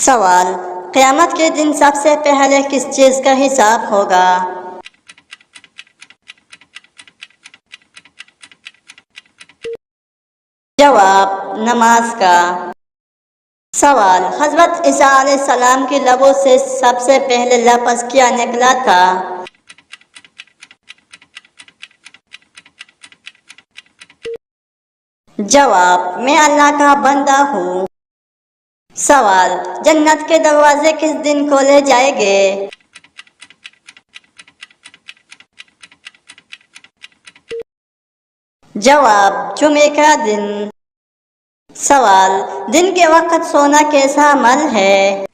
سوال: قیامت کے دن سب سے پہلے کس چیز کا حساب ہوگا؟ جواب: نماز کا۔ سوال: حضرت عیسیٰ علیہ السلام کے لبوں سے سب سے پہلے لفظ کیا نکلا تھا؟ جواب: میں اللہ کا بندہ ہوں۔ سوال: جنت کے دروازے کس دن کھولے جائیں گے؟ جواب: جمعے کا دن۔ سوال: دن کے وقت سونا کیسا عمل ہے؟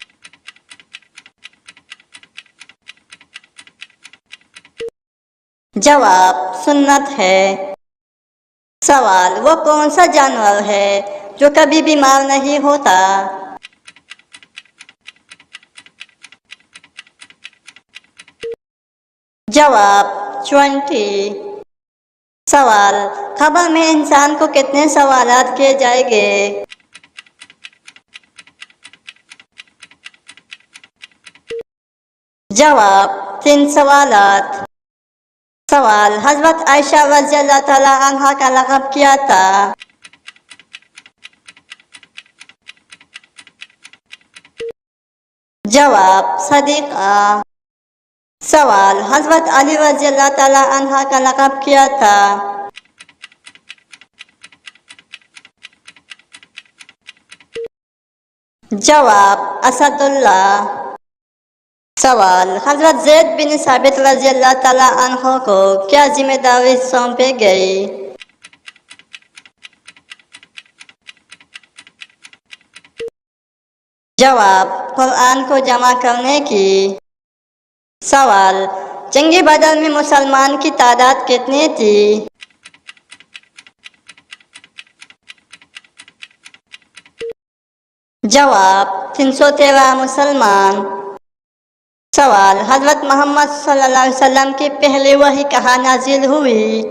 جواب: سنت ہے۔ سوال: وہ کون سا جانور ہے جو کبھی بیمار نہیں ہوتا؟ جواب: چونٹی۔ سوال: قبر میں انسان کو کتنے سوالات کیے جائیں گے؟ جواب: 3 سوالات۔ سوال: حضرت عائشہ رضی اللہ تعالیٰ عنہا کا لقب کیا تھا؟ جواب: صدیقہ۔ سوال: حضرت علی رضی اللہ تعالیٰ عنہ کا لقب کیا تھا؟ جواب: اسد اللہ۔ سوال: حضرت زید بن ثابت رضی اللہ تعالیٰ عنہ کو کیا ذمہ داری سونپی گئی؟ جواب: قرآن کو جمع کرنے کی۔ سوال: جنگ بدر میں مسلمان کی تعداد کتنی تھی؟ جواب: 313 مسلمان۔ سوال: حضرت محمد صلی اللہ علیہ وسلم کی پہلی وحی کہاں نازل ہوئی؟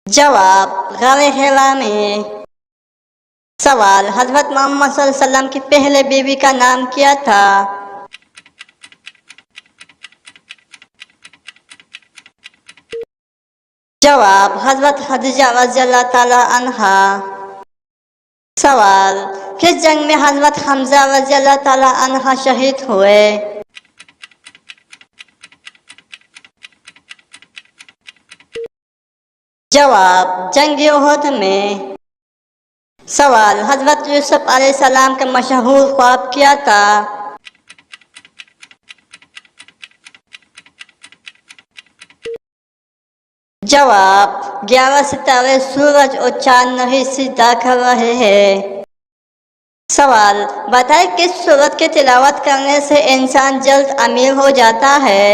جواب: غار حرا میں۔ سوال: حضرت محمد صلی اللہ علیہ وسلم کی پہلے بیوی کا نام کیا تھا؟ جواب: حضرت خدیجہ رضی اللہ تعالیٰ عنہا۔ سوال: کس جنگ میں حضرت حمزہ رضی اللہ تعالیٰ عنہ شہید ہوئے؟ جواب: جنگ احد میں۔ سوال: حضرت یوسف علیہ السلام کا مشہور خواب کیا تھا؟ جواب: 11 ستارے سورج اور چاند نہیں سجدہ کر رہے ہیں۔ سوال: بتائیں کس سورت کی تلاوت کرنے سے انسان جلد امیر ہو جاتا ہے؟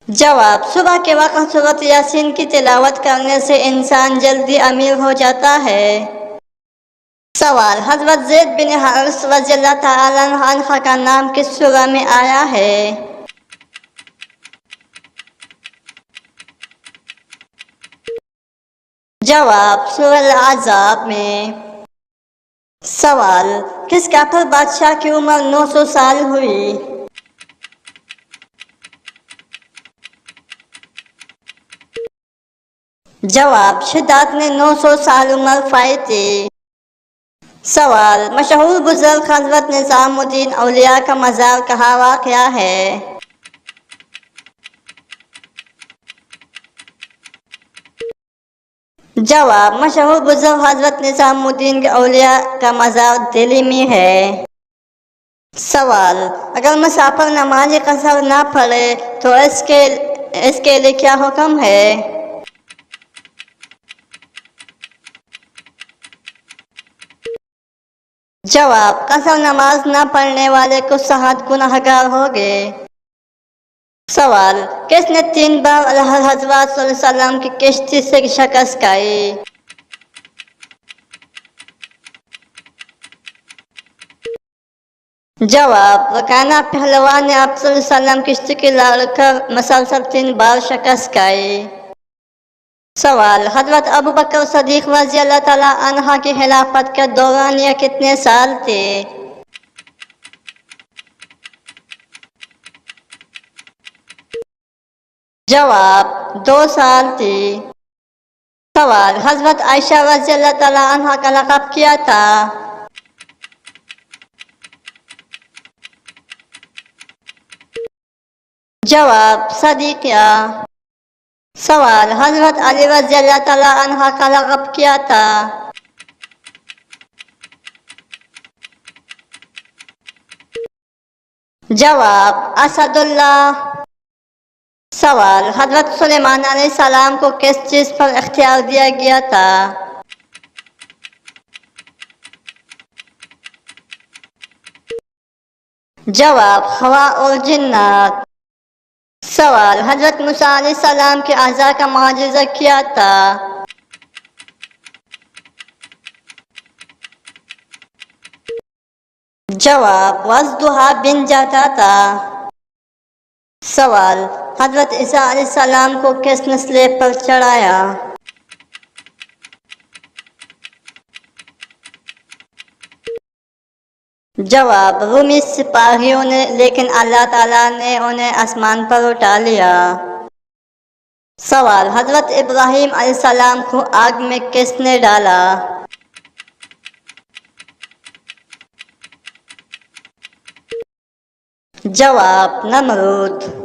جواب: صبح کے وقت سورۃ یاسین کی تلاوت کرنے سے انسان جلدی امیر ہو جاتا ہے۔ سوال: حضرت زید بن حارث رضی اللہ تعالیٰ عنہ کا نام کس سورہ میں آیا ہے؟ جواب: سورہ الاحزاب میں۔ سوال: کس کافر بادشاہ کی عمر 900 سال ہوئی؟ جواب: شداد نے 900 سال عمر پائی تھی۔ سوال: مشہور بزرگ حضرت نظام الدین اولیاء کا مزار کہاں واقع ہے؟ جواب: مشہور بزرگ حضرت نظام الدین اولیاء کا مزار دہلی میں ہے۔ سوال: اگر مسافر نماز قصر نہ پڑھے تو اس کے لیے کیا حکم ہے؟ جواب: قصر نماز نہ پڑھنے والے کو 7 گنہگار ہوگے۔ سوال: کس نے 3 بار حضرت صلی اللہ علیہ وسلم کی کشتی سے شکست کھائی؟ جواب: رکانہ پہلوان نے آپ صلی اللہ علیہ وسلم کشتی کی لڑ کر مسلسل 3 بار شکست کھائی۔ سوال: حضرت ابوبکر صدیق رضی اللہ تعالیٰ عنہ کی خلافت کے دوران یہ کتنے سال تھے؟ جواب: 2 سال تھی۔ سوال: حضرت عائشہ رضی اللہ تعالیٰ عنہ کا لقب کیا تھا؟ جواب: صدیقہ۔ سوال: حضرت علی رضی اللہ تعالیٰ عنہ کا لقب کیا تھا؟ جواب: اسد اللہ۔ سوال: حضرت سلیمان علیہ السلام کو کس چیز پر اختیار دیا گیا تھا؟ جواب: ہوا اور جنات۔ سوال: حضرت موسیٰ علیہ السلام کے اعضاء کا معجزہ کیا تھا؟ جواب: وضدھا بن جاتا تھا۔ سوال: حضرت عیسیٰ علیہ السلام کو کس مسئلے پر چڑھایا؟ جواب: رومی سپاہیوں نے، لیکن اللہ تعالیٰ نے انہیں آسمان پر اٹھا لیا۔ سوال: حضرت ابراہیم علیہ السلام کو آگ میں کس نے ڈالا؟ جواب: نمرود۔